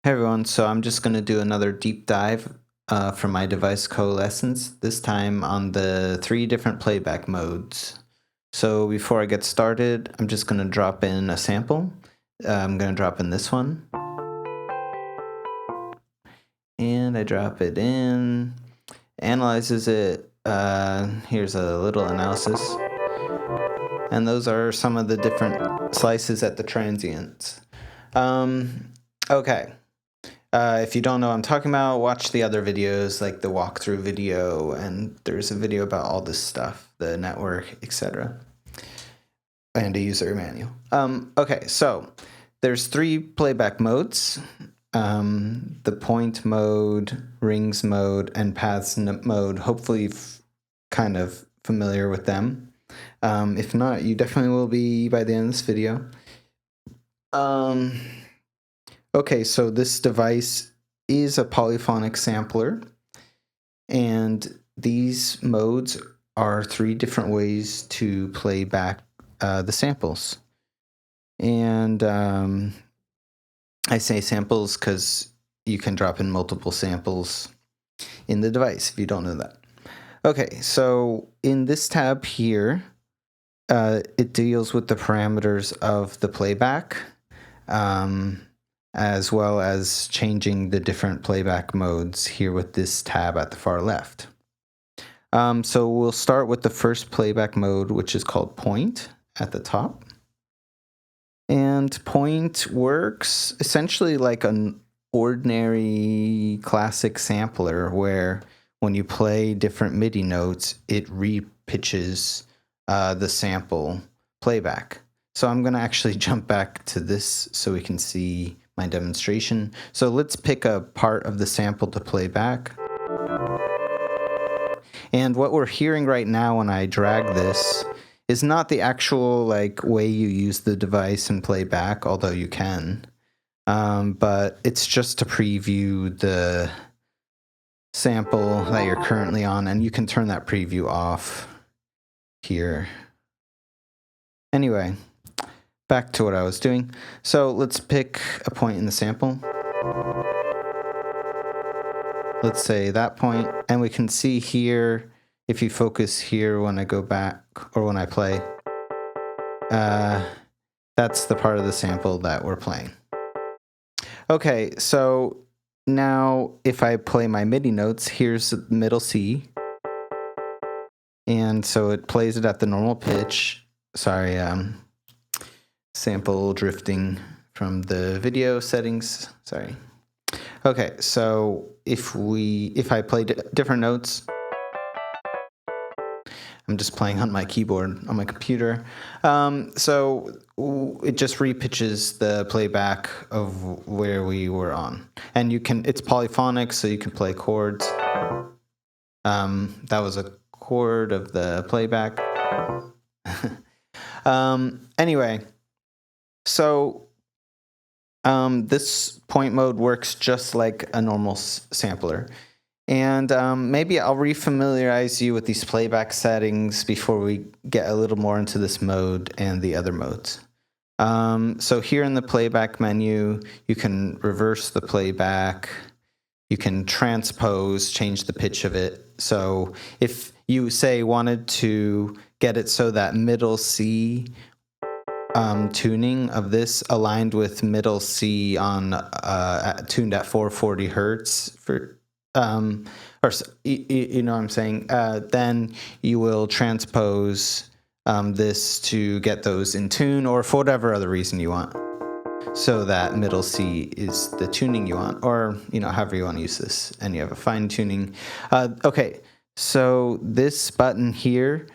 Hey everyone, so I'm just going to do another deep dive for my device Coalescence, this time on the 3 different playback modes. So before I get started, I'm just going to drop in a sample. I'm going to drop in this one. And I drop it in, analyzes it, here's a little analysis. And those are some of the different slices at the transients. Okay. If you don't know what I'm talking about, watch the other videos, like the walkthrough video, and there's a video about all this stuff, the network, etc., and a user manual. Okay, so there's 3 playback modes, the point mode, rings mode, and paths mode. Hopefully you've kind of familiar with them. If not, you definitely will be by the end of this video. Okay, so this device is a polyphonic sampler, and these modes are 3 different ways to play back the samples. And I say samples because you can drop in multiple samples in the device if you don't know that. Okay, so in this tab here, it deals with the parameters of the playback, as well as changing the different playback modes here with this tab at the far left. So we'll start with the first playback mode, which is called point at the top. And point works essentially like an ordinary classic sampler where when you play different MIDI notes, it repitches the sample playback. So I'm going to actually jump back to this so we can see my demonstration. So let's pick a part of the sample to play back. And what we're hearing right now when I drag this is not the actual way you use the device and play back, although you can. But it's just to preview the sample that you're currently on, and you can turn that preview off here. Anyway, back to what I was doing. So let's pick a point in the sample. Let's say that point, and we can see here, if you focus here when I go back or when I play, that's the part of the sample that we're playing. Okay, so now if I play my MIDI notes, here's the middle C, and so it plays it at the normal pitch. Sorry, sample drifting from the video settings. Sorry. Okay, so if I play different notes, I'm just playing on my keyboard on my computer. So it just repitches the playback of where we were on, and it's polyphonic, so you can play chords. That was a chord of the playback. Anyway, so this point mode works just like a normal sampler. And maybe I'll refamiliarize you with these playback settings before we get a little more into this mode and the other modes. So here in the playback menu, you can reverse the playback. You can transpose, change the pitch of it. So if you, say, wanted to get it so that middle C tuning of this aligned with middle C on tuned at 440 hertz for or you know what I'm saying, then you will transpose this to get those in tune, or for whatever other reason you want, so that middle C is the tuning you want, or however you want to use this, and you have a fine tuning. Okay, so this button here,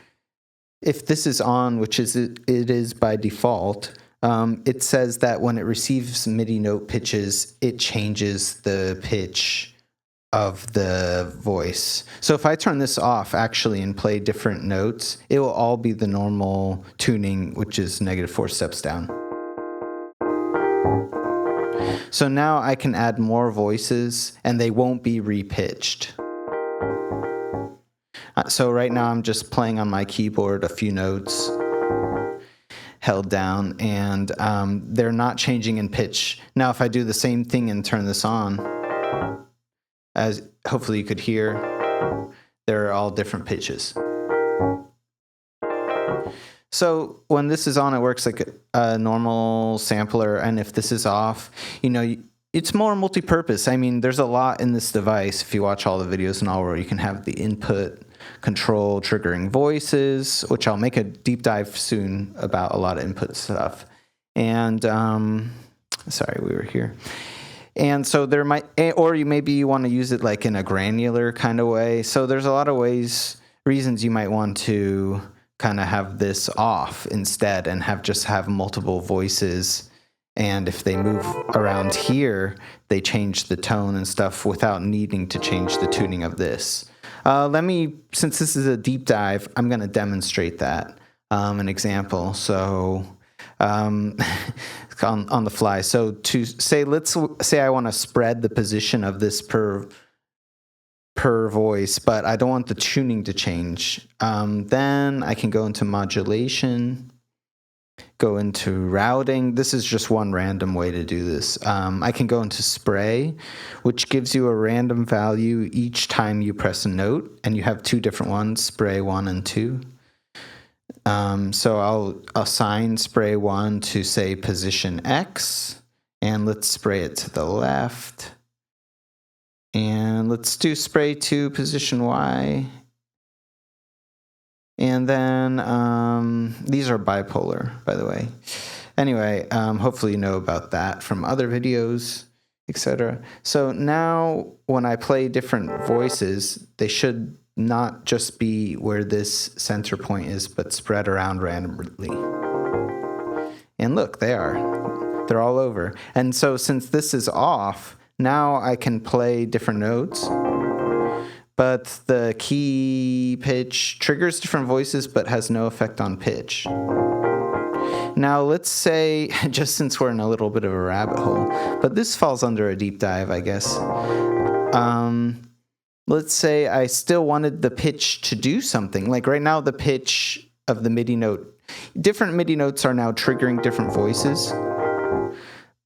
if this is on, which it is by default, it says that when it receives MIDI note pitches, it changes the pitch of the voice. So if I turn this off actually and play different notes, it will all be the normal tuning, which is -4 steps down. So now I can add more voices and they won't be repitched. So right now I'm just playing on my keyboard a few notes. held down, and they're not changing in pitch. Now, if I do the same thing and turn this on, as hopefully you could hear, they're all different pitches. So when this is on, it works like a normal sampler, and if this is off, it's more multi-purpose. I mean, there's a lot in this device. If you watch all the videos and all, where you can have the input, control, triggering voices, which I'll make a deep dive soon about a lot of input stuff. And sorry, we were here. And so there might, or maybe you want to use it like in a granular kind of way. So there's a lot of reasons you might want to kind of have this off instead and just have multiple voices. And if they move around here, they change the tone and stuff without needing to change the tuning of this. Since this is a deep dive, I'm going to demonstrate that, an example. So on the fly. So let's say I want to spread the position of this per voice, but I don't want the tuning to change. Then I can go into modulation, go into routing. This is just one random way to do this. I can go into spray, which gives you a random value each time you press a note, and you have two different ones, spray 1 and 2. So I'll assign spray 1 to, say, position X, and let's spray it to the left. And let's do spray 2, position Y. And then these are bipolar, by the way. Anyway, hopefully you know about that from other videos, etc. So now when I play different voices, they should not just be where this center point is, but spread around randomly. And look, they're all over. And so since this is off, now I can play different notes, but the key pitch triggers different voices but has no effect on pitch. Now let's say, just since we're in a little bit of a rabbit hole, but this falls under a deep dive, I guess. Let's say I still wanted the pitch to do something. Like right now, the pitch of the MIDI note, different MIDI notes are now triggering different voices,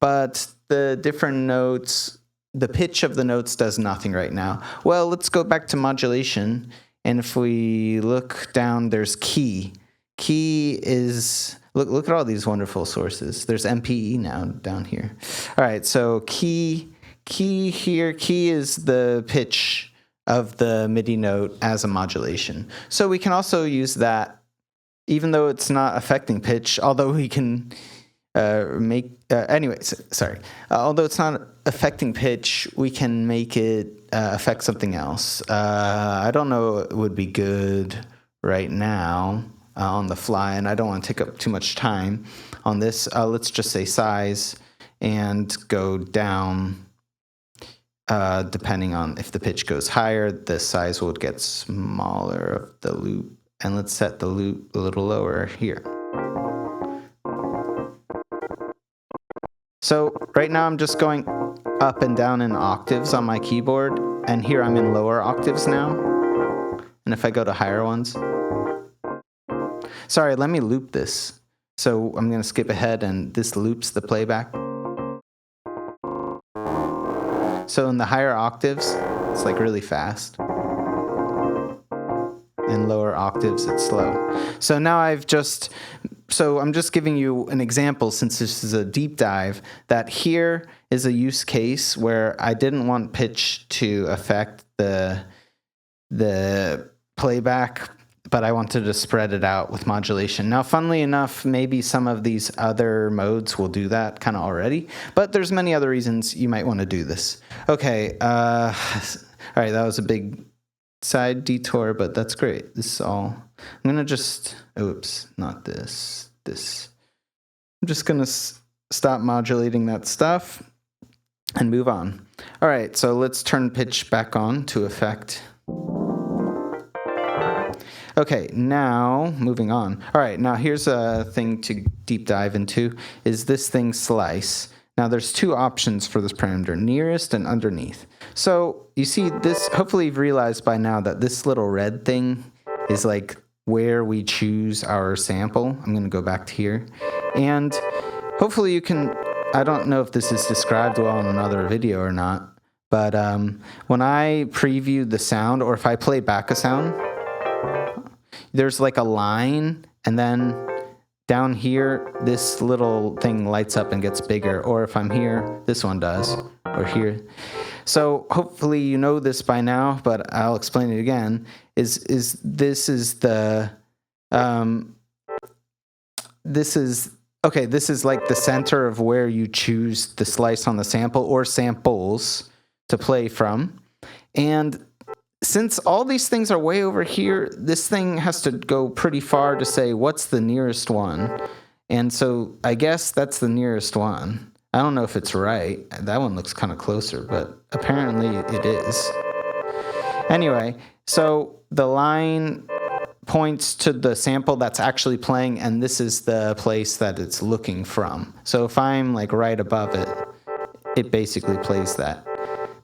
but the different notes, the pitch of the notes does nothing right now. Well, let's go back to modulation, and if we look down, there's key. Key is, look at all these wonderful sources. There's MPE now down here. All right, so key here, key is the pitch of the MIDI note as a modulation. So we can also use that, even though it's not affecting pitch, although we can although it's not affecting pitch, we can make it affect something else. I don't know it would be good right now on the fly, and I don't want to take up too much time on this. Let's just say size and go down. Depending on if the pitch goes higher, the size will get smaller of the loop. And let's set the loop a little lower here. So right now I'm just going up and down in octaves on my keyboard, and here I'm in lower octaves now. And if I go to higher ones, sorry, let me loop this. So I'm going to skip ahead, and this loops the playback. So in the higher octaves, it's like really fast. In lower octaves, it's slow. So now I'm just giving you an example, since this is a deep dive, that here is a use case where I didn't want pitch to affect the playback, but I wanted to spread it out with modulation. Now, funnily enough, maybe some of these other modes will do that kind of already, but there's many other reasons you might want to do this. Okay, all right, that was a big side detour, but that's great. This is all. I'm going to just, oops, not this. I'm just going to stop modulating that stuff and move on. All right, so let's turn pitch back on to effect. Okay, now moving on. All right, now here's a thing to deep dive into, is this thing slice. Now there's two options for this parameter, nearest and underneath. So you see this, hopefully you've realized by now that this little red thing is like where we choose our sample. I'm going to go back to here. And hopefully you can, I don't know if this is described well in another video or not, but when I preview the sound, or if I play back a sound, there's like a line, and then down here, this little thing lights up and gets bigger. Or if I'm here, this one does, or here. So hopefully you know this by now, but I'll explain it again. This is like the center of where you choose the slice on the sample or samples to play from. And since all these things are way over here, this thing has to go pretty far to say what's the nearest one. And so I guess that's the nearest one. I don't know if it's right. That one looks kind of closer, but apparently it is. Anyway, so the line points to the sample that's actually playing, and this is the place that it's looking from. So if I'm like right above it, it basically plays that.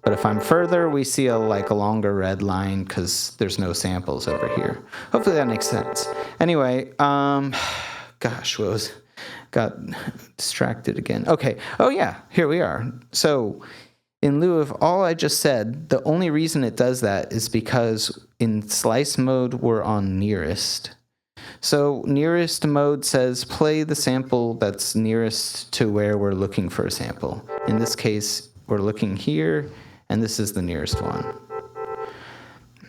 But if I'm further, we see a longer red line because there's no samples over here. Hopefully that makes sense. Anyway, got distracted again. Okay. Oh yeah, here we are. So in lieu of all I just said, the only reason it does that is because in slice mode, we're on nearest. So nearest mode says play the sample that's nearest to where we're looking for a sample. In this case, we're looking here, and this is the nearest one.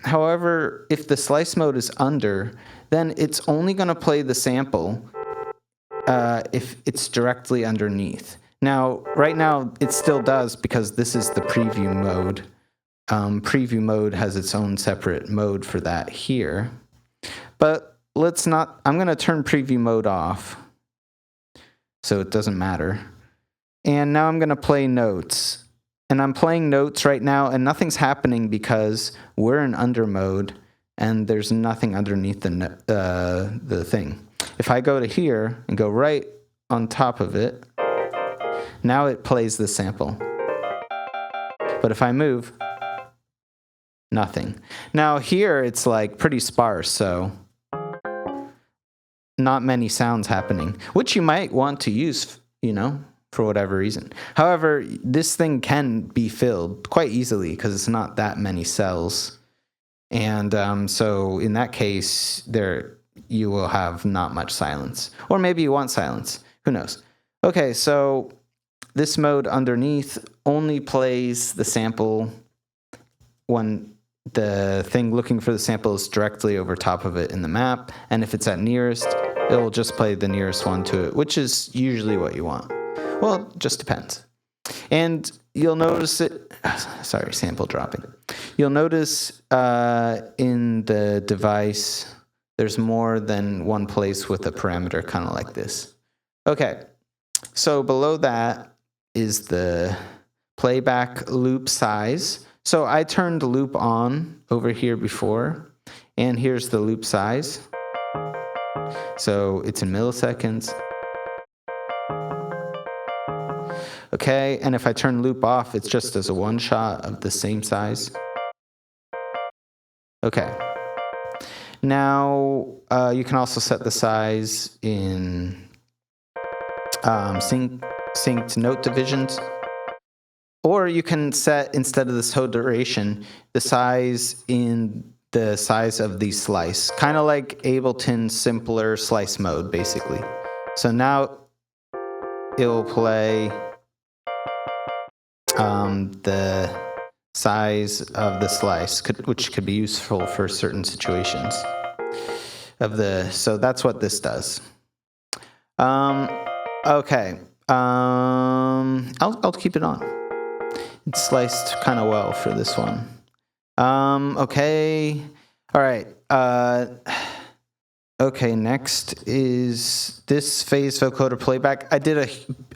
However, if the slice mode is under, then it's only going to play the sample if it's directly underneath. Now, right now, it still does because this is the preview mode. Preview mode has its own separate mode for that here. But let's not, I'm going to turn preview mode off so it doesn't matter. And now I'm going to play notes. And I'm playing notes right now, and nothing's happening because we're in under mode, and there's nothing underneath the thing. If I go to here and go right on top of it, now it plays the sample. But if I move, nothing. Now here it's like pretty sparse, so not many sounds happening, which you might want to use, for whatever reason. However, this thing can be filled quite easily because it's not that many cells. And so in that case, you will have not much silence. Or maybe you want silence. Who knows? Okay, so this mode underneath only plays the sample when the thing looking for the sample is directly over top of it in the map. And if it's at nearest, it will just play the nearest one to it, which is usually what you want. Well, it just depends. And you'll notice it, sorry, sample dropping. You'll notice in the device, there's more than one place with a parameter kind of like this. Okay, so below that is the playback loop size. So I turned loop on over here before, and here's the loop size. So it's in milliseconds. Okay, and if I turn loop off, it's just as a one shot of the same size. Okay. Now, you can also set the size in synced note divisions. Or you can set, instead of this whole duration, the size in the size of the slice. Kind of like Ableton's simpler slice mode, basically. So now it'll play the size of the slice, which could be useful for certain situations. So that's what this does. Okay. I'll keep it on. It's sliced kind of well for this one. Okay. All right. Okay, next is this phase vocoder playback. I did a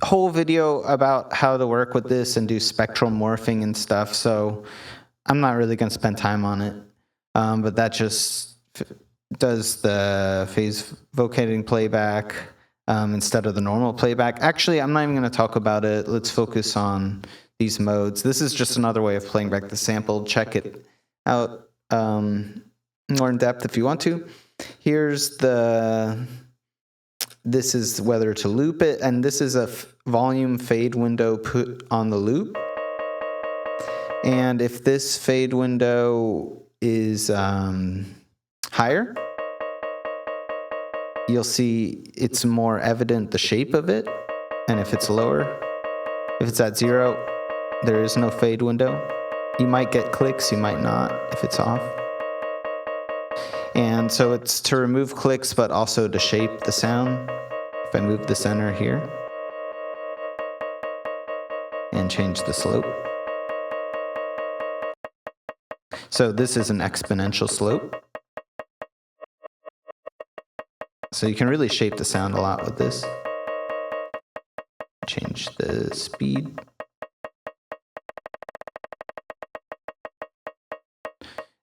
whole video about how to work with this and do spectral morphing and stuff, so I'm not really going to spend time on it. But that just does the phase vocating playback instead of the normal playback. Actually, I'm not even going to talk about it. Let's focus on these modes. This is just another way of playing back the sample. Check it out more in depth if you want to. Here's this is whether to loop it, and this is a volume fade window put on the loop. And if this fade window is higher, you'll see it's more evident the shape of it. And if it's lower, if it's at 0, there is no fade window. You might get clicks, you might not if it's off. And so it's to remove clicks, but also to shape the sound. If I move the center here and change the slope. So this is an exponential slope. So you can really shape the sound a lot with this. Change the speed.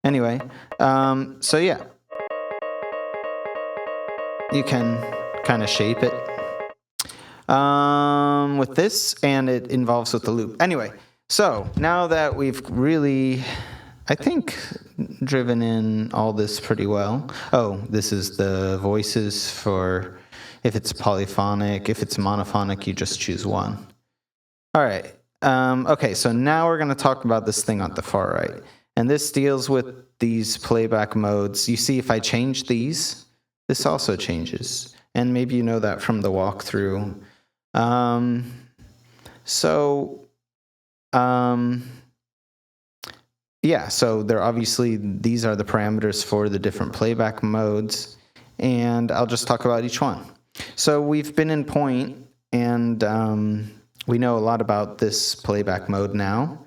Anyway, so yeah. You can kind of shape it with this, and it involves with the loop. Anyway, so now that we've really, I think, driven in all this pretty well. Oh, this is the voices for if it's polyphonic. If it's monophonic, you just choose one. All right. Okay, so now we're going to talk about this thing on the far right. And this deals with these playback modes. You see, if I change these, this also changes. And maybe you know that from the walkthrough. Yeah, so they're obviously, these are the parameters for the different playback modes. And I'll just talk about each one. So we've been in point, and we know a lot about this playback mode now.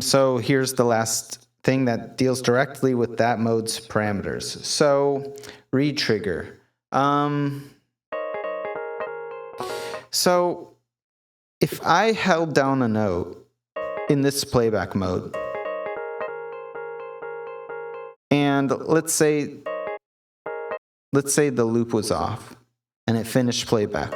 So here's the last thing that deals directly with that mode's parameters. So read trigger. So if I held down a note in this playback mode, and let's say the loop was off and it finished playback,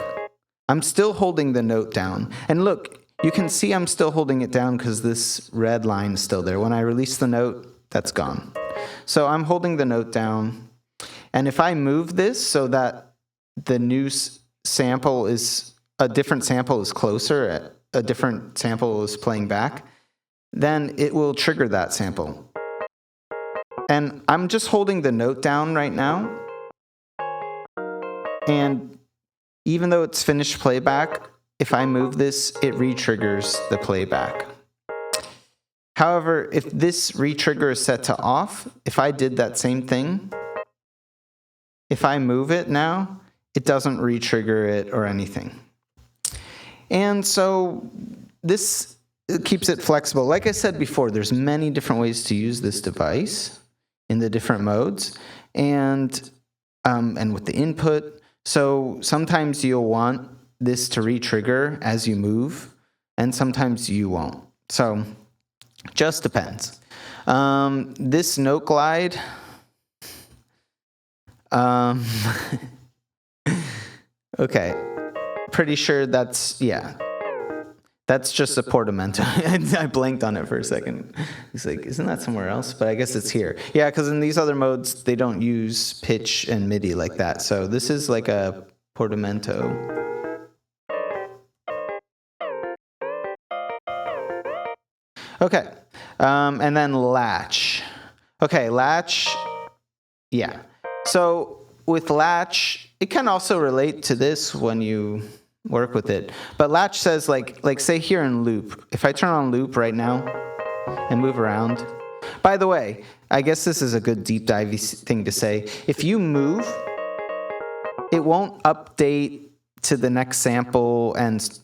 I'm still holding the note down. And look, you can see I'm still holding it down because this red line is still there. When I release the note, that's gone. So I'm holding the note down. And if I move this so that the new sample is, a different sample is closer, a different sample is playing back, then it will trigger that sample. And I'm just holding the note down right now. And even though it's finished playback, if I move this, it re-triggers the playback. However, if this re-trigger is set to off, if I did that same thing, if I move it now, it doesn't re-trigger it or anything. And so this keeps it flexible. Like I said before, there's many different ways to use this device in the different modes and with the input. So sometimes you'll want this to re-trigger as you move, and sometimes you won't. So just depends. This note glide, okay, pretty sure that's, yeah, that's just a portamento. I blanked on it for a second. It's like, isn't that somewhere else? But I guess it's here. Yeah, because in these other modes, they don't use pitch and MIDI like that. So this is like a portamento. Okay, and then latch. Okay, latch, yeah. So with latch, it can also relate to this when you work with it. But latch says, like say here in loop, if I turn on loop right now and move around. By the way, I guess this is a good deep dive thing to say. If you move, it won't update to the next sample and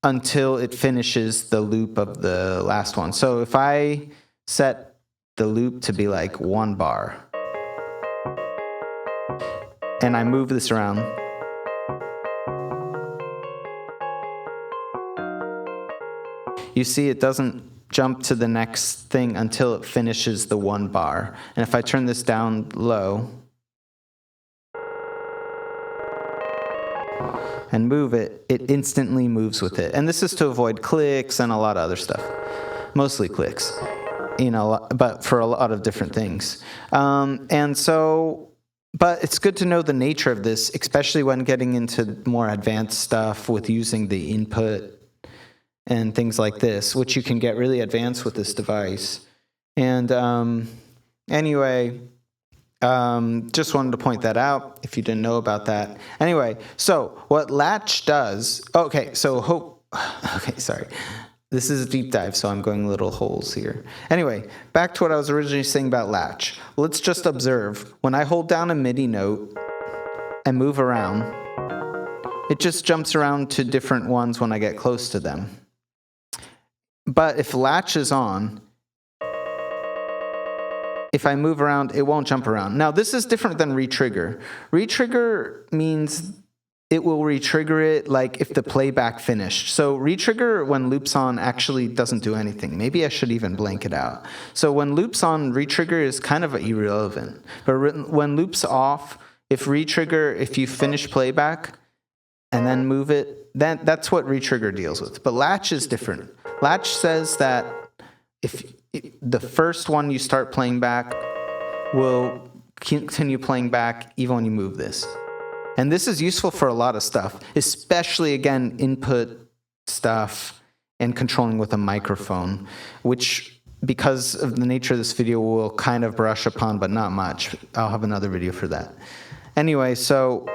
until it finishes the loop of the last one. So if I set the loop to be like 1 bar, and I move this around, you see it doesn't jump to the next thing until it finishes the 1 bar. And if I turn this down low and move it, it instantly moves with it. And this is to avoid clicks and a lot of other stuff, mostly clicks. but for a lot of different things. But it's good to know the nature of this, especially when getting into more advanced stuff with using the input and things like this, which you can get really advanced with this device. And anyway, just wanted to point that out if you didn't know about that. Anyway, so what Latch does, okay, sorry. This is a deep dive, so I'm going little holes here. Anyway, back to what I was originally saying about Latch. Let's just observe. When I hold down a MIDI note and move around, it just jumps around to different ones when I get close to them. But if Latch is on, if I move around, it won't jump around. Now, this is different than retrigger. Retrigger means it will retrigger it like if the playback finished. So retrigger when loops on actually doesn't do anything. Maybe I should even blank it out. So when loops on, retrigger is kind of irrelevant. But when loops off, if you finish playback and then move it, that's what retrigger deals with. But Latch is different. Latch says that if the first one you start playing back will continue playing back even when you move this. And this is useful for a lot of stuff, especially, again, input stuff and controlling with a microphone, which, because of the nature of this video, we'll kind of brush upon, but not much. I'll have another video for that. Anyway, so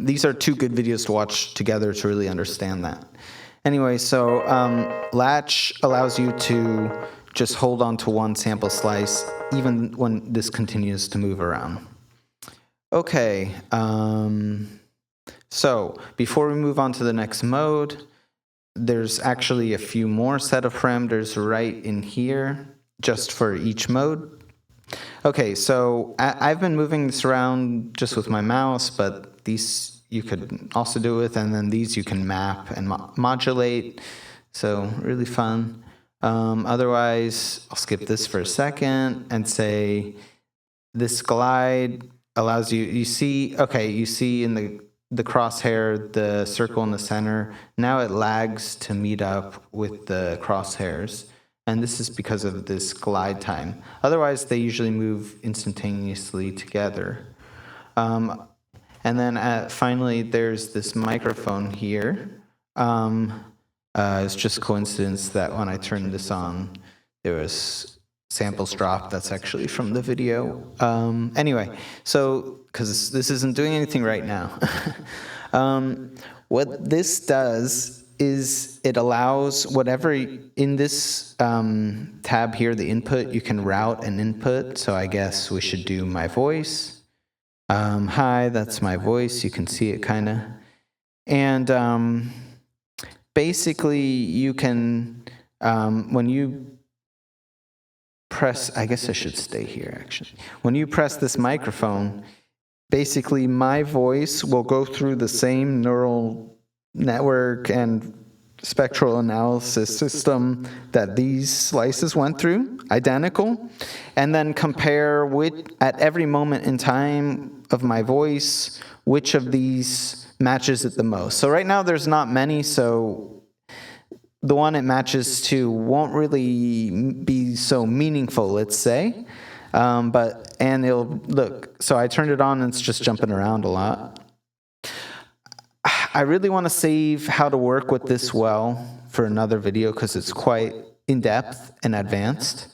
these are two good videos to watch together to really understand that. Anyway, so Latch allows you to just hold on to one sample slice, even when this continues to move around. Okay, so before we move on to the next mode, there's actually a few more set of parameters right in here, just for each mode. Okay, so I've been moving this around just with my mouse, but these you could also do with, and then these you can map and modulate, so really fun. Otherwise, I'll skip this for a second and say this glide allows you see in the crosshair, the circle in the center. Now it lags to meet up with the crosshairs. And this is because of this glide time. Otherwise, they usually move instantaneously together. And then finally, there's this microphone here. It's just coincidence that when I turned this on, there was samples dropped. That's actually from the video. Anyway, so because this isn't doing anything right now. What this does is it allows whatever in this tab here, the input, you can route an input. So I guess we should do my voice. Hi, that's my voice. You can see it kind of. And basically you can, when you press, I guess I should stay here actually. When you press this microphone, basically my voice will go through the same neural network and spectral analysis system that these slices went through, identical, and then compare at every moment in time of my voice, which of these matches it the most. So right now there's not many, so the one it matches to won't really be so meaningful, let's say. And it'll, look, so I turned it on and it's just jumping around a lot. I really want to save how to work with this well for another video because it's quite in-depth and advanced.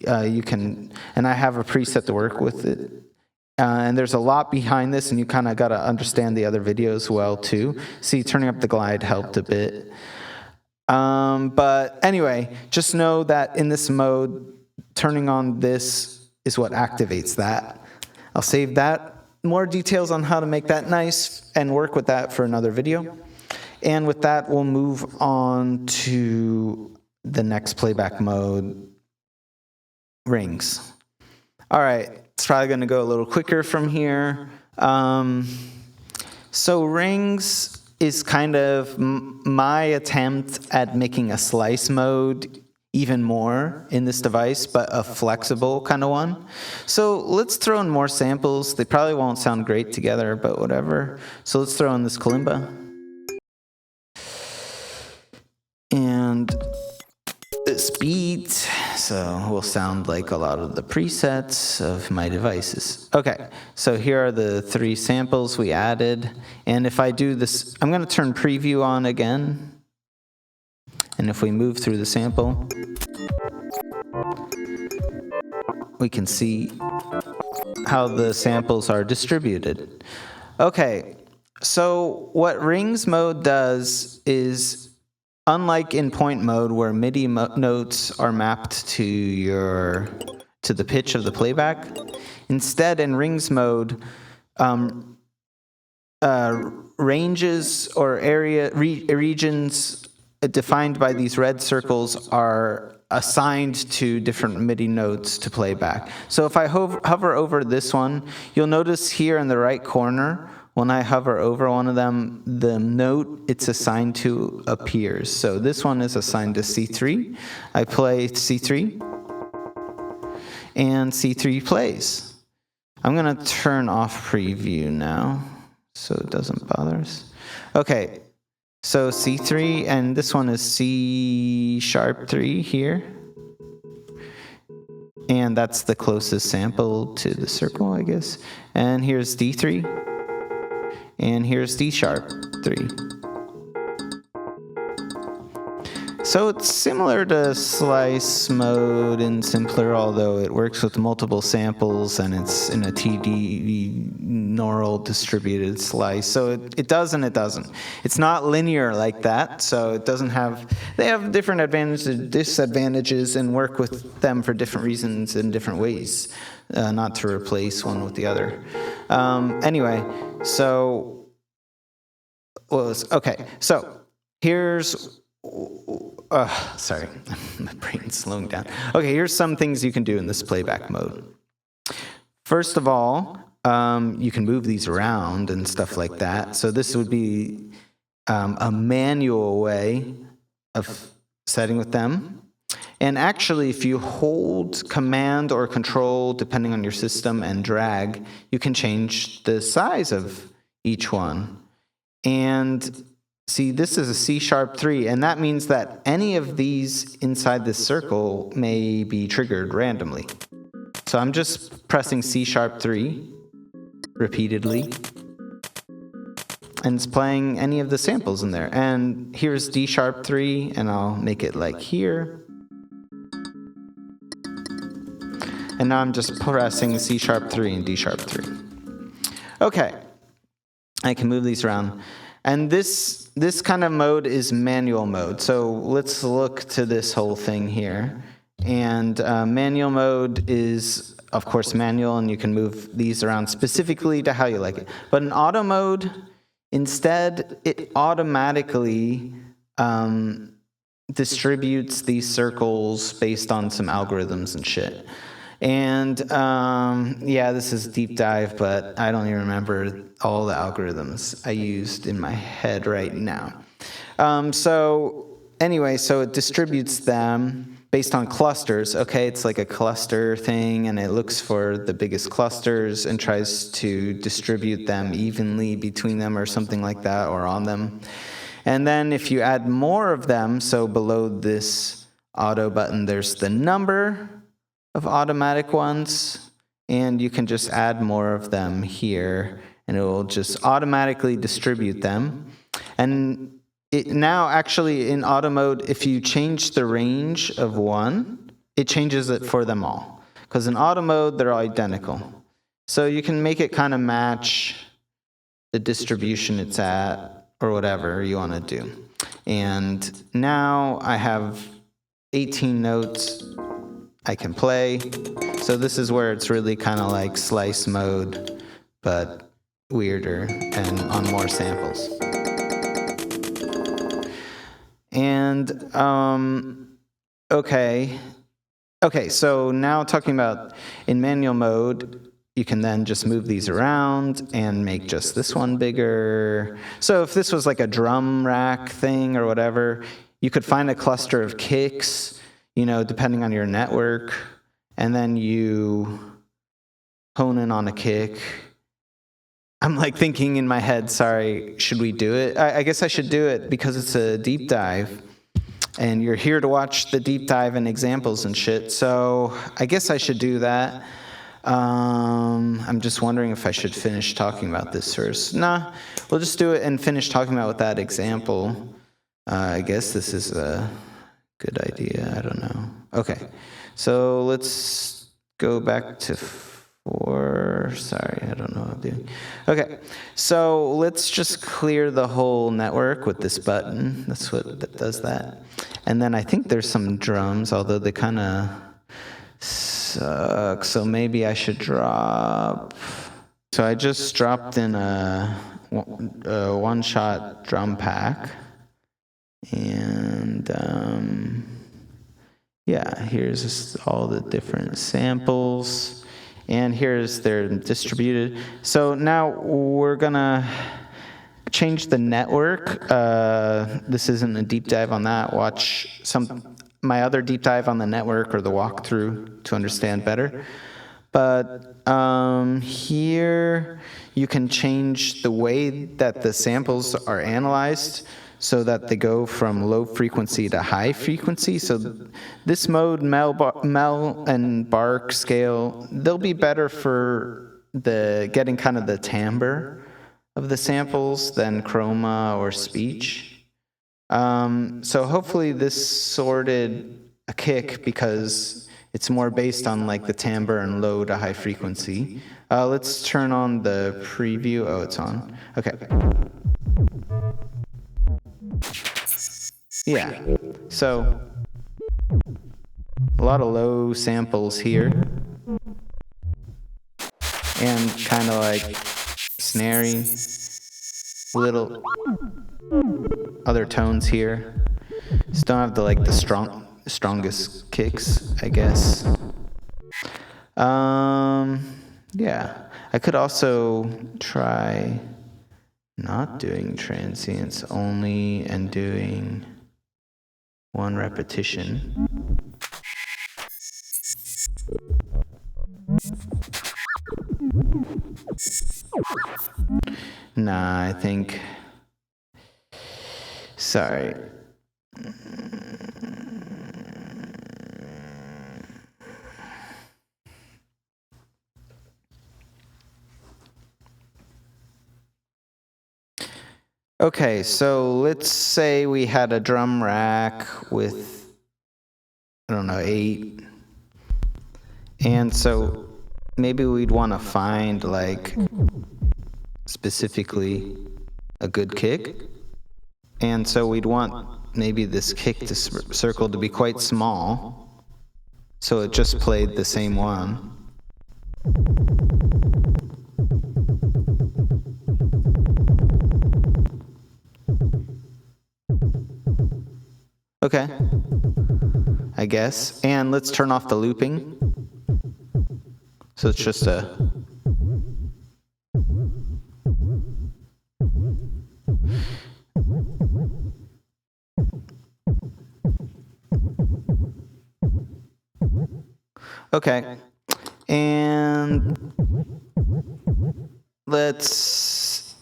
And I have a preset to work with it. And there's a lot behind this, and you kind of got to understand the other videos well too. See, turning up the glide helped a bit. But anyway, just know that in this mode, turning on this is what activates that. I'll save that. More details on how to make that nice and work with that for another video. And with that, we'll move on to the next playback mode, rings. All right, it's probably going to go a little quicker from here. So rings is kind of my attempt at making a slice mode even more in this device, but a flexible kind of one. So let's throw in more samples. They probably won't sound great together, but whatever. So let's throw in this kalimba. And this beat, so we'll sound like a lot of the presets of my devices. Okay, so here are the 3 samples we added, and if I do this, I'm going to turn preview on again, and if we move through the sample, we can see how the samples are distributed. Okay, so what rings mode does is, unlike in point mode where MIDI notes are mapped to the pitch of the playback, instead in rings mode, ranges or regions defined by these red circles are assigned to different MIDI notes to playback. So if I hover over this one, you'll notice here in the right corner, when I hover over one of them, the note it's assigned to appears. So this one is assigned to C3. I play C3, and C3 plays. I'm going to turn off preview now so it doesn't bother us. Okay, so C3, and this one is C#3 here. And that's the closest sample to the circle, I guess. And here's D3. And here's D#3. So it's similar to slice mode in simpler, although it works with multiple samples and it's in a TD neural distributed slice. So it does and it doesn't. It's not linear like that, so it doesn't have, they have different advantages and disadvantages and work with them for different reasons in different ways, not to replace one with the other. Anyway, so, okay, so here's, sorry, my brain's slowing down. Okay, here's some things you can do in this playback mode. First of all, you can move these around and stuff like that. So this would be a manual way of setting with them. And actually, if you hold Command or Control, depending on your system, and drag, you can change the size of each one. And see, this is a C#3, and that means that any of these inside this circle may be triggered randomly. So I'm just pressing C#3 repeatedly, and it's playing any of the samples in there. And here's D#3, and I'll make it like here. And now I'm just pressing C#3 and D#3. Okay, I can move these around. And this kind of mode is manual mode. So let's look to this whole thing here. And manual mode is, of course, manual, and you can move these around specifically to how you like it. But in auto mode, instead, it automatically distributes these circles based on some algorithms and shit. And yeah, this is deep dive, but I don't even remember all the algorithms I used in my head right now. So anyway, so it distributes them based on clusters. Okay, it's like a cluster thing, and it looks for the biggest clusters and tries to distribute them evenly between them or something like that, or on them. And then if you add more of them, so below this auto button, there's the number of automatic ones, and you can just add more of them here, and it will just automatically distribute them. And it now actually in auto mode, if you change the range of one, it changes it for them all. Because in auto mode, they're all identical. So you can make it kind of match the distribution it's at, or whatever you want to do. And now I have 18 notes I can play. So this is where it's really kind of like slice mode, but weirder and on more samples. And okay, so now talking about in manual mode, you can then just move these around and make just this one bigger. So if this was like a drum rack thing or whatever, you could find a cluster of kicks, you know, depending on your network, and then you hone in on a kick. I'm like thinking in my head, sorry, should we do it? I guess I should do it because it's a deep dive. And you're here to watch the deep dive and examples and shit, so I guess I should do that. I'm just wondering if I should finish talking about this first. Nah, we'll just do it and finish talking about that example. I guess this is a good idea. I don't know. Okay, so let's go back to 4. Sorry, I don't know what I'm doing. Okay, so let's just clear the whole network with this button. That's what that does that. And then I think there's some drums, although they kind of suck. So maybe I should drop. So I just dropped in a one-shot drum pack. And yeah, here's just all the different samples. And here's their distributed. So now we're gonna change the network. This isn't a deep dive on that. Watch my other deep dive on the network or the walkthrough to understand better. But here you can change the way that the samples are analyzed so that they go from low frequency to high frequency. So this mode, Mel and Bark scale, they'll be better for getting kind of the timbre of the samples than chroma or speech. So hopefully this sorted a kick because it's more based on like the timbre and low to high frequency. Let's turn on the preview. Oh, it's on. Okay. Yeah, so a lot of low samples here and kind of like snarey, little other tones here. Just don't have the strongest kicks, I guess. Yeah, I could also try not doing transients only and doing 1 repetition. Nah, I think. Sorry. Okay, so let's say we had a drum rack with, I don't know, 8. And so maybe we'd want to find, like, specifically a good kick. And so we'd want maybe this kick to circle to be quite small. So it just played the same one. Okay, I guess. And let's turn off the looping. So it's just a... Okay, and let's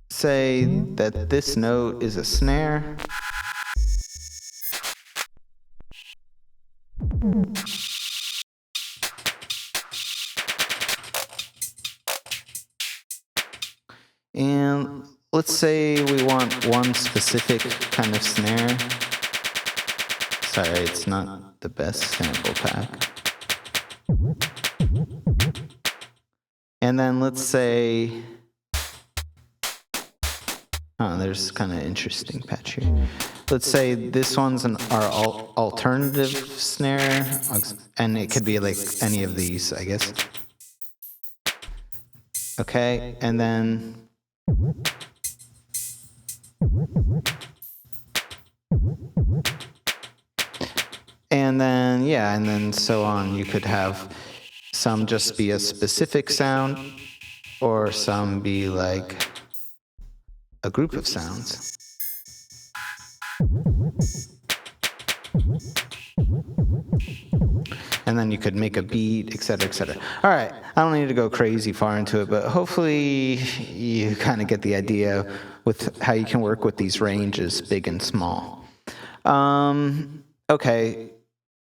say that this note is a snare. And let's say we want one specific kind of snare. Sorry, it's not the best sample pack. And then let's say, oh, there's kind of interesting patch here. Let's say this one's our alternative snare, and it could be like any of these, I guess. Okay, and then yeah, and then so on. You could have some just be a specific sound, or some be like a group of sounds. And then you could make a beat, etc., etc. All right, I don't need to go crazy far into it, but hopefully you kind of get the idea with how you can work with these ranges, big and small. Okay.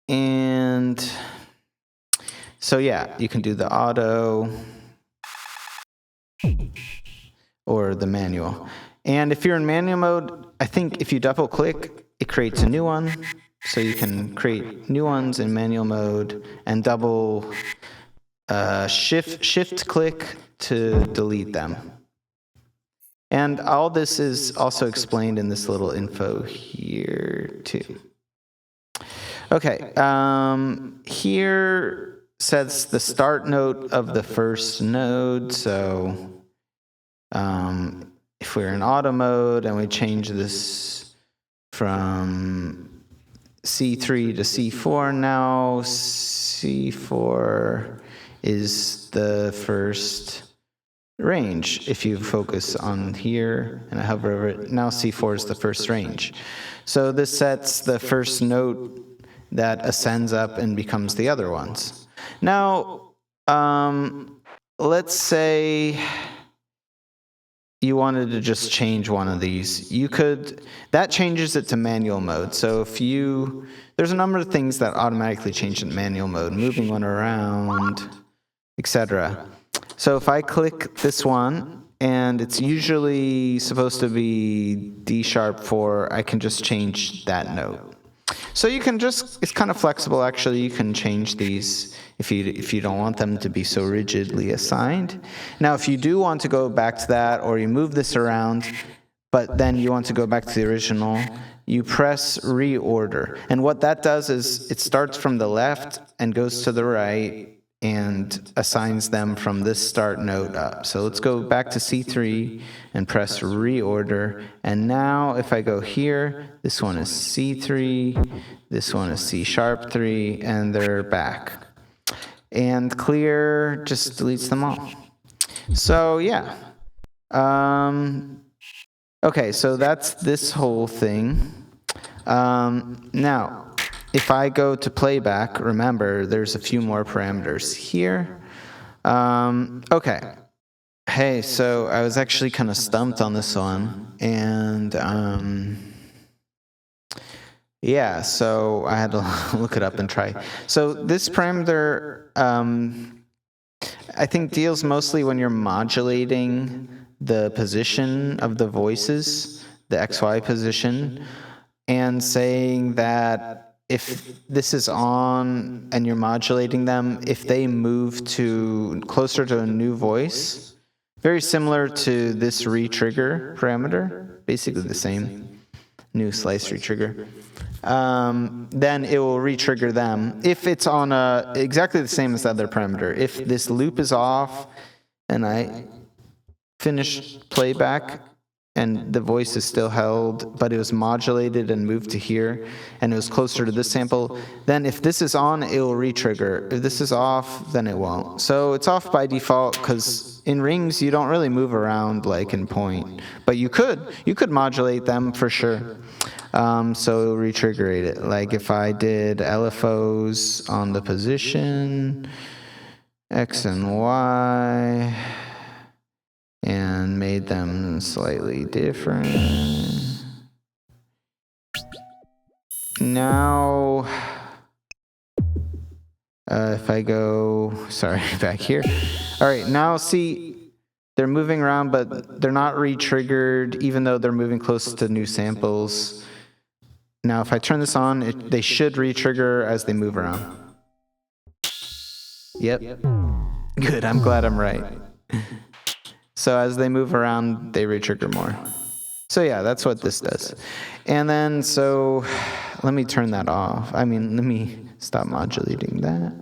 And so yeah, you can do the auto or the manual. And if you're in manual mode, I think if you double click, it creates a new one. So you can create new ones in manual mode and double shift click to delete them. And all this is also explained in this little info here too. Okay, here sets the start note of the first node. So if we're in auto mode and we change this from C3 to C4, now C4 is the first range. If you focus on here and I hover over it, now C4 is the first range. So this sets the first note that ascends up and becomes the other ones. Now, let's say you wanted to just change one of these. You could, that changes it to manual mode. So if you, there's a number of things that automatically change in manual mode, moving one around, etc. So if I click this one, and it's usually supposed to be D#4, I can just change that note. So you can just, it's kind of flexible actually, you can change these if you don't want them to be so rigidly assigned. Now if you do want to go back to that, or you move this around, but then you want to go back to the original, you press reorder. And what that does is it starts from the left and goes to the right and assigns them from this start node up. So let's go back to C3 and press reorder. And now if I go here, this one is C3, this one is C#3, and they're back. And clear just deletes them all. So yeah. Okay, so that's this whole thing. Now, if I go to playback, remember, there's a few more parameters here. Okay. Hey, so I was actually kind of stumped on this one. And yeah, so I had to look it up and try. So this parameter, I think, deals mostly when you're modulating the position of the voices, the XY position, and saying that if this is on and you're modulating them, if they move to closer to a new voice, very similar to this retrigger parameter, basically the same, new slice retrigger, then it will retrigger them. If it's on exactly the same as the other parameter, if this loop is off and I finish playback, and the voice is still held, but it was modulated and moved to here, and it was closer to this sample, then if this is on, it will retrigger. If this is off, then it won't. So it's off by default, because in rings, you don't really move around like in point. But you could modulate them for sure. So it'll retrigger it. Like if I did LFOs on the position, X and Y, and made them slightly different. Now, if I go, sorry, back here. All right, now see, they're moving around, but they're not re-triggered, even though they're moving close to new samples. Now, if I turn this on, they should re-trigger as they move around. Yep. Good, I'm glad I'm right. So as they move around, they re-trigger more. So yeah, that's what this does. And then, so let me turn that off. I mean, let me stop modulating that.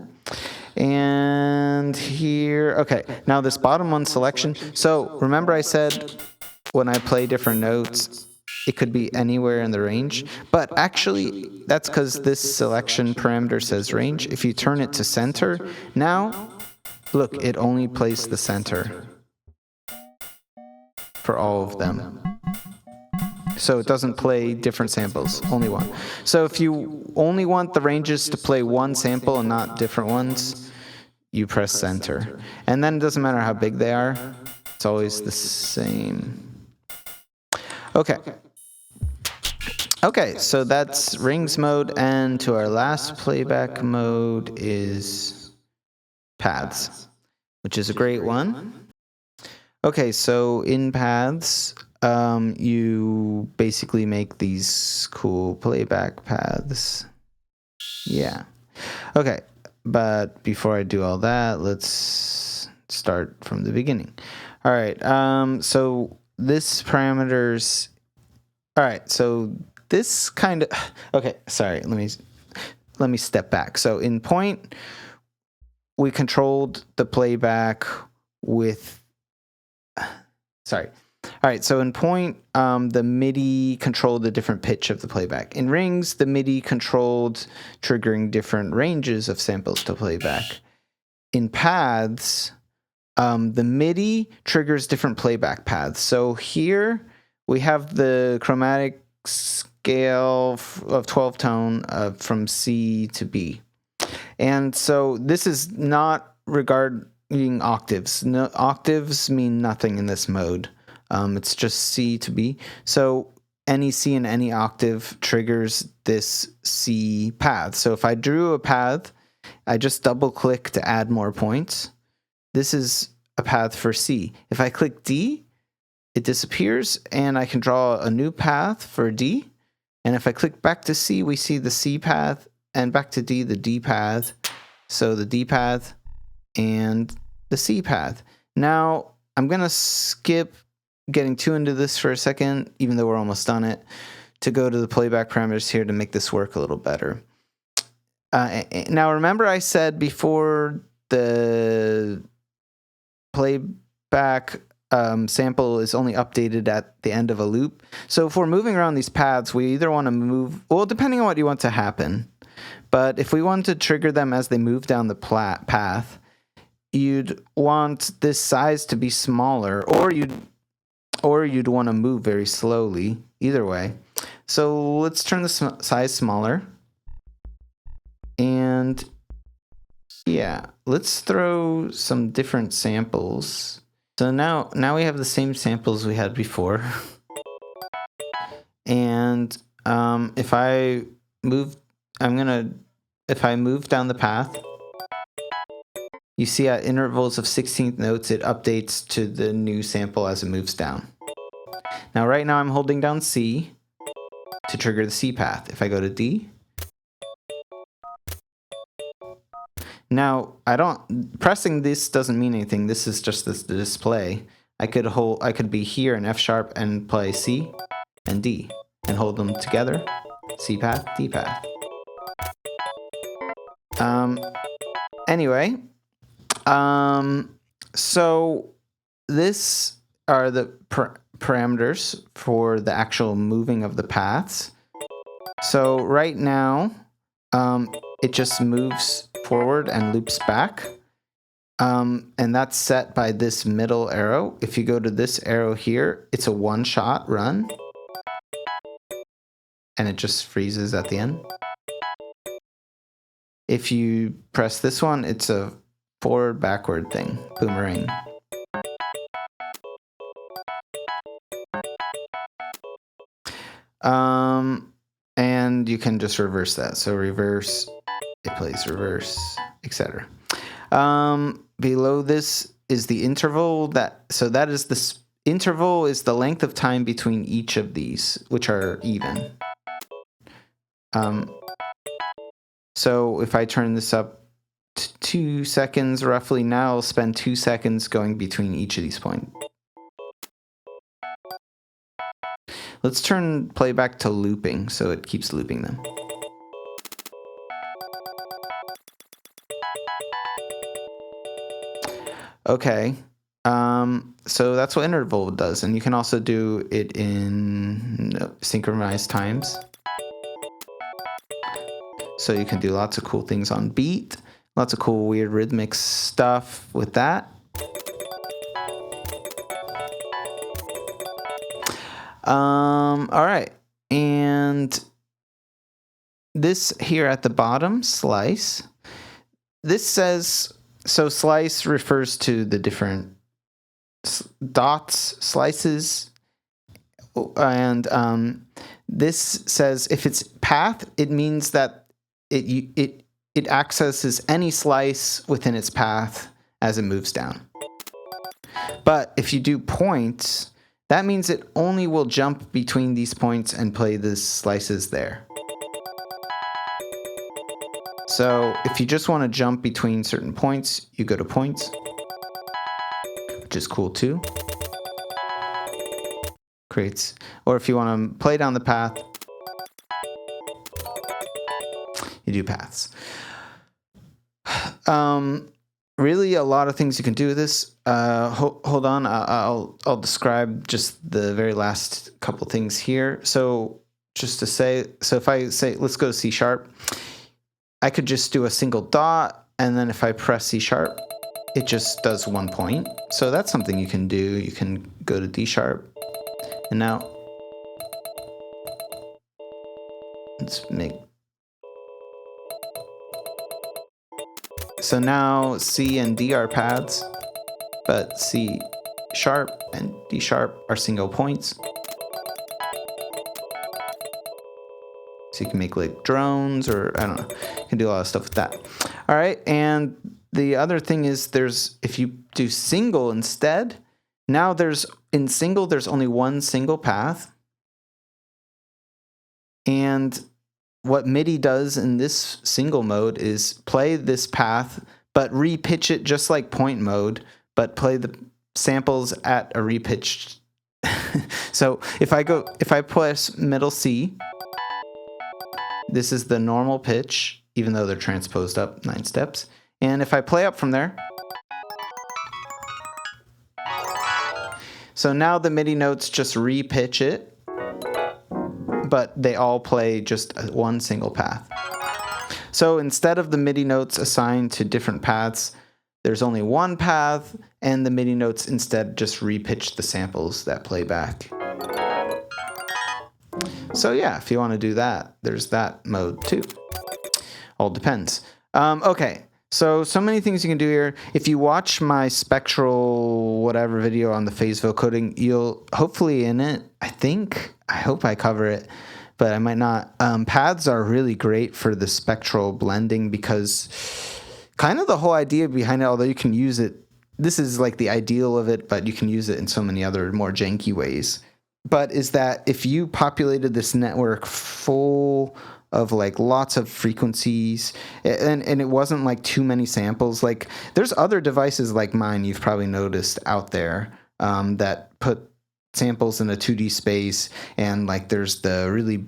And here, okay, now this bottom one selection. So remember I said when I play different notes, it could be anywhere in the range. But actually, that's because this selection parameter says range. If you turn it to center, now, look, it only plays the center for all of them. So it doesn't play different samples, only one. So if you only want the ranges to play one sample and not different ones, you press center. And then it doesn't matter how big they are, it's always the same. Okay. Okay, so that's rings mode, and to our last playback mode is paths, which is a great one. Okay, so in paths, you basically make these cool playback paths. Yeah. Okay, but before I do all that, let's start from the beginning. All right, so this parameters. All right, so this kind of. Okay, sorry. Let me step back. So in point, we controlled the playback with. Sorry. All right, so in point, the MIDI controlled the different pitch of the playback. In rings, the MIDI controlled triggering different ranges of samples to playback. In paths, the MIDI triggers different playback paths. So here we have the chromatic scale of 12 tone from C to B. And so this is not regarding octaves. No, octaves mean nothing in this mode. It's just C to B. So any C in any octave triggers this C path. So if I drew a path, I just double click to add more points. This is a path for C. If I click D, it disappears and I can draw a new path for D. And if I click back to C, we see the C path, and back to D, the D path. So the D path and the C path. Now I'm going to skip getting too into this for a second, even though we're almost done it, to go to the playback parameters here to make this work a little better. Now remember I said before the playback sample is only updated at the end of a loop. So if we're moving around these paths, we either want to move, well, depending on what you want to happen. But if we want to trigger them as they move down the path, you'd want this size to be smaller, or you'd want to move very slowly. Either way. So let's turn the size smaller. And yeah, let's throw some different samples. So now we have the same samples we had before. And if I move down the path, you see at intervals of 16th notes, it updates to the new sample as it moves down. Now right now I'm holding down C to trigger the C path. If I go to D, now pressing this doesn't mean anything. This is just the display. I could be here in F sharp and play C and D and hold them together. C path, D path. Anyway, so this are the parameters for the actual moving of the paths. So right now, it just moves forward and loops back. And that's set by this middle arrow. If you go to this arrow here, it's a one-shot run. And it just freezes at the end. If you press this one, it's a forward-backward thing, boomerang. And you can just reverse that. So reverse, it plays reverse, etc. Below this is the interval. That is the interval is the length of time between each of these, which are even. So if I turn this up to 2 seconds roughly, now I'll spend 2 seconds going between each of these points. Let's turn playback to looping so it keeps looping them. Okay, so that's what interval does, and you can also do it in synchronized times. So you can do lots of cool things on beat, lots of cool weird rhythmic stuff with that. All right, and this here at the bottom, slice, this says, so slice refers to the different dots, slices, and this says if it's path, it means that it accesses any slice within its path as it moves down. But if you do points, that means it only will jump between these points and play the slices there. So if you just want to jump between certain points, you go to points, which is cool too. Creates, or if you want to play down the path, you do paths. Really, a lot of things you can do with this. Hold on, I'll describe just the very last couple things here. So just to say, so if I say let's go to C sharp, I could just do a single dot, and then if I press C sharp, it just does 1 point. So that's something you can do. You can go to D sharp, and now let's make. So now C and D are paths, but C sharp and D sharp are single points. So you can make like drones, or I don't know, you can do a lot of stuff with that. All right, and the other thing is if you do single instead, now in single there's only one single path. And what MIDI does in this single mode is play this path, but repitch it just like point mode, but play the samples at a repitched. So if I press middle C, this is the normal pitch, even though they're transposed up 9 steps. And if I play up from there, so now the MIDI notes just repitch it, but they all play just one single path. So instead of the MIDI notes assigned to different paths, there's only one path, and the MIDI notes instead just repitch the samples that play back. So yeah, if you want to do that, there's that mode too. All depends. Okay, so many things you can do here. If you watch my spectral whatever video on the phase vocoding, you'll hopefully in it, I hope I cover it, but I might not. Paths are really great for the spectral blending because kind of the whole idea behind it, although you can use it, this is like the ideal of it, but you can use it in so many other more janky ways. But is that if you populated this network full of like lots of frequencies and it wasn't like too many samples, like there's other devices like mine you've probably noticed out there that put samples in a 2D space, and like there's the really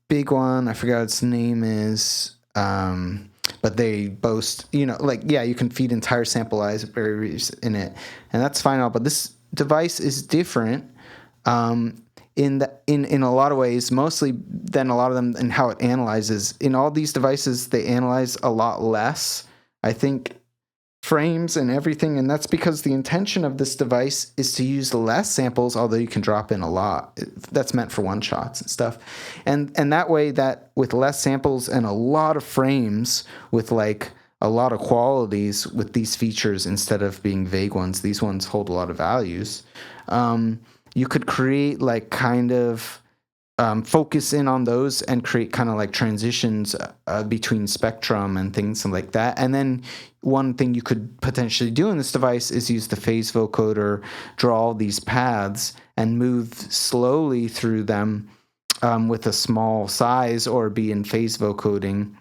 big one, I forgot what its name is, but they boast, like, yeah, you can feed entire sample libraries in it, and that's fine all, but this device is different in a lot of ways, mostly than a lot of them in how it analyzes. In all these devices, they analyze a lot less, I think, frames and everything, and that's because the intention of this device is to use less samples, although you can drop in a lot. That's meant for one-shots and stuff. And that way, that with less samples and a lot of frames with like a lot of qualities with these features instead of being vague ones, these ones hold a lot of values. You could create like kind of focus in on those and create kind of like transitions between spectrum and things like that. And then one thing you could potentially do in this device is use the phase vocoder, draw all these paths, and move slowly through them with a small size, or be in phase vocoding,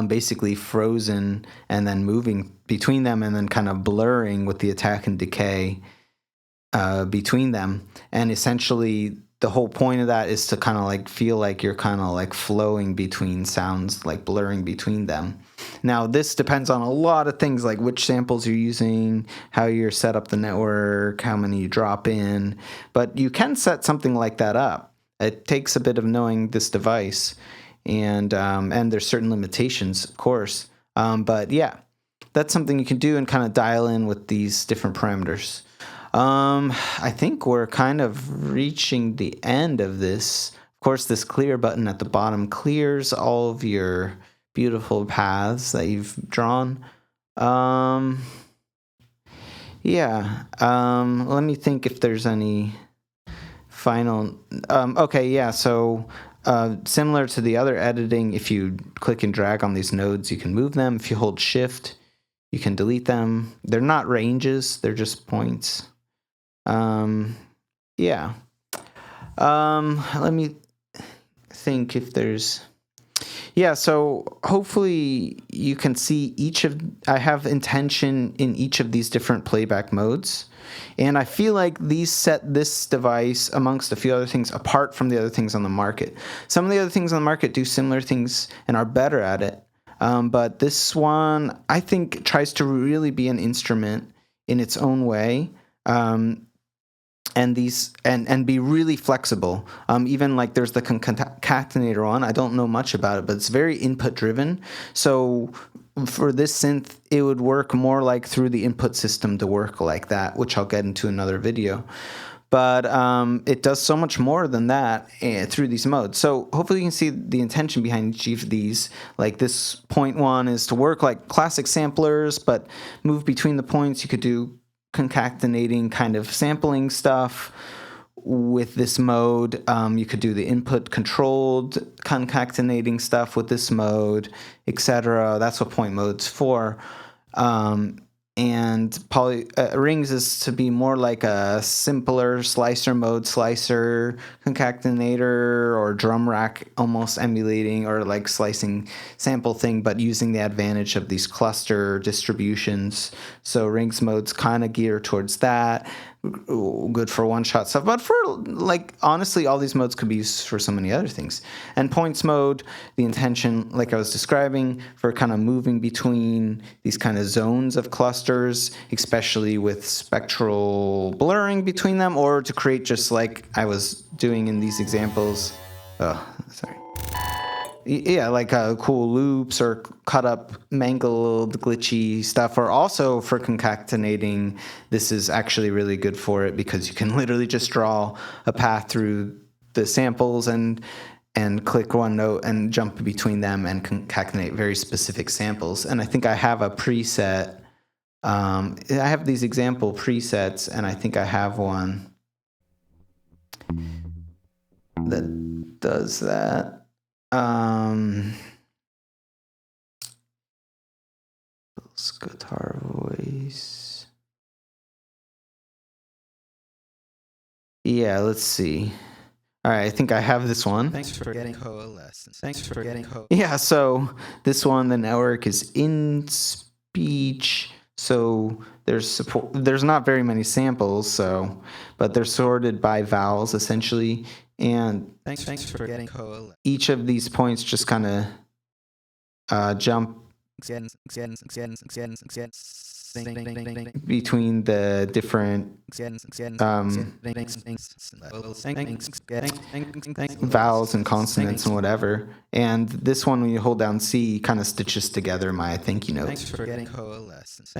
basically frozen and then moving between them and then kind of blurring with the attack and decay between them. And essentially the whole point of that is to kind of like feel like you're kind of like flowing between sounds, like blurring between them. Now this depends on a lot of things, like which samples you're using, how you're set up the network, how many you drop in, but you can set something like that up. It takes a bit of knowing this device, and there's certain limitations, of course, but yeah, that's something you can do and kind of dial in with these different parameters. I think we're kind of reaching the end of this. Of course, this clear button at the bottom clears all of your beautiful paths that you've drawn. Yeah. Let me think if there's any final. Okay, yeah. So similar to the other editing, if you click and drag on these nodes, you can move them. If you hold Shift, you can delete them. They're not ranges; they're just points. Yeah. Let me think if there's. Yeah, so hopefully you can see I have intention in each of these different playback modes. And I feel like these set this device, amongst a few other things, apart from the other things on the market. Some of the other things on the market do similar things and are better at it. But this one, I think, tries to really be an instrument in its own way. And be really flexible. Even like there's the concatenator one. I don't know much about it, but it's very input driven. So for this synth, it would work more like through the input system to work like that, which I'll get into another video. But it does so much more than that through these modes. So hopefully you can see the intention behind each of these. Like this point one is to work like classic samplers, but move between the points. You could do concatenating kind of sampling stuff with this mode. You could do the input controlled concatenating stuff with this mode, etc. That's what point mode's for. And rings is to be more like a simpler slicer mode, slicer concatenator, or drum rack almost emulating or like slicing sample thing, but using the advantage of these cluster distributions. So rings mode's kind of geared towards that. Good for one-shot stuff, but for like honestly, all these modes could be used for so many other things. And points mode, the intention, like I was describing, for kind of moving between these kind of zones of clusters, especially with spectral blurring between them, or to create just like I was doing in these examples. Yeah, like cool loops or cut up, mangled, glitchy stuff. Or also for concatenating, this is actually really good for it because you can literally just draw a path through the samples and click one note and jump between them and concatenate very specific samples. And I think I have a preset. I have these example presets, and I think I have one that does that. Guitar voice. Yeah, let's see. All right, I think I have this one. Thanks for getting Coalescence. Yeah, so this one, the network is in speech. So there's support. There's not very many samples, but they're sorted by vowels essentially. And thanks for getting Coalescence. Each of these points just kind of jump between the different vowels and consonants and whatever. And this one, when you hold down C, kind of stitches together my thank you note. Thanks for getting Coalescence.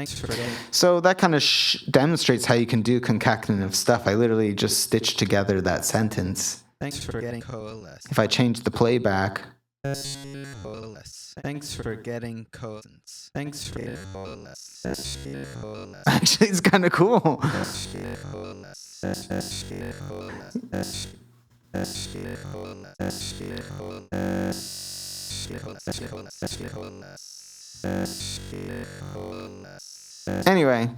So that kind of demonstrates how you can do concatenative stuff. I literally just stitched together that sentence. Thanks for getting Coalescence. If I change the playback. Thanks for getting Coalescence. Actually, it's kind of cool. Anyway.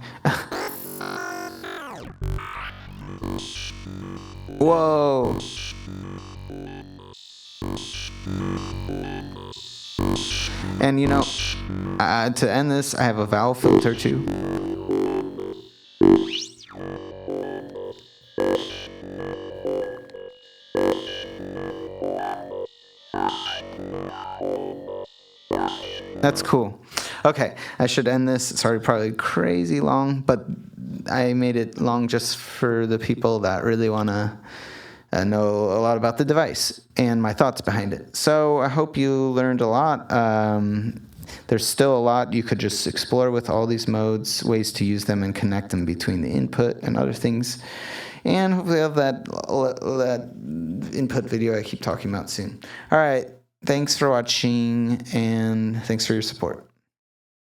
Whoa. And to end this, I have a vowel filter too. That's cool. Okay, I should end this. Sorry, probably crazy long, but I made it long just for the people that really want to know a lot about the device and my thoughts behind it. So I hope you learned a lot. There's still a lot you could just explore with all these modes, ways to use them and connect them between the input and other things. And hopefully I'll have that input video I keep talking about soon. All right, thanks for watching, and thanks for your support.